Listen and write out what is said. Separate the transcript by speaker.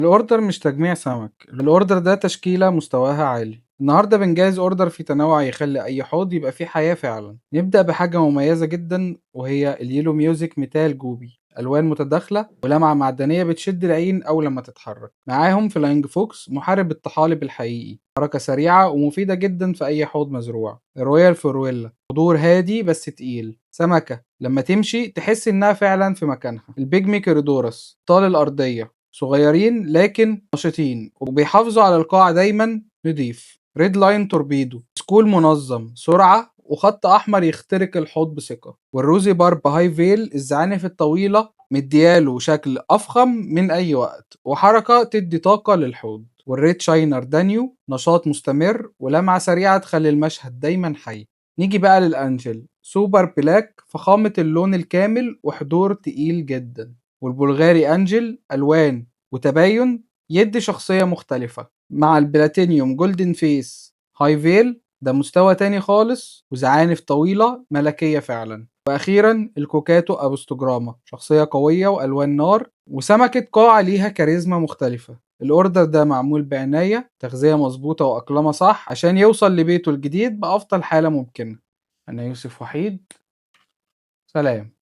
Speaker 1: الأوردر مش تجميع سمك، الأوردر ده تشكيلة مستواها عالي. النهاردة بنجهز أوردر فيه تنوع يخلي أي حوض يبقى فيه حياة فعلا. نبدأ بحاجة مميزة جدا وهي اليلو ميوزك ميتال جوبي، ألوان متداخلة ولمعة معدنية بتشد العين أول لما تتحرك. معاهم فلاينج فوكس محارب الطحالب الحقيقي، حركة سريعة ومفيدة جدا في أي حوض مزروع. الرويال فورويلا حضور هادي بس تقيل، سمكة لما تمشي تحس إنها فعلا في مكانها. البيجمي كيريدورس طال الأرضية، صغيرين لكن نشيطين وبيحافظوا على القاع دايما نضيف. ريد لاين توربيدو سكول منظم، سرعة وخط أحمر يخترق الحوض بثقة. والروزي بارب هاي فيل الزعانف الطويلة مدياله شكل أفخم من أي وقت وحركة تدي طاقة للحوض. والريد شاينر دانيو نشاط مستمر ولمعة سريعة تخلي المشهد دايما حي. نيجي بقى للأنجل سوبر بلاك، فخامة اللون الكامل وحضور تقيل جدا. والبلغاري أنجل ألوان وتباين يدي شخصية مختلفة. مع البلاتينيوم جولدن فيس هاي فيل ده مستوى تاني خالص وزعانف طويلة ملكية فعلا. وأخيرا الكوكاتو أبوستوجراما شخصية قوية وألوان نار وسمكة قاع ليها كاريزما مختلفة. الأوردر ده معمول بعناية، تغذية مظبوطة وأقلمة صح عشان يوصل لبيته الجديد بأفضل حالة ممكنة. أنا يوسف وحيد، سلام.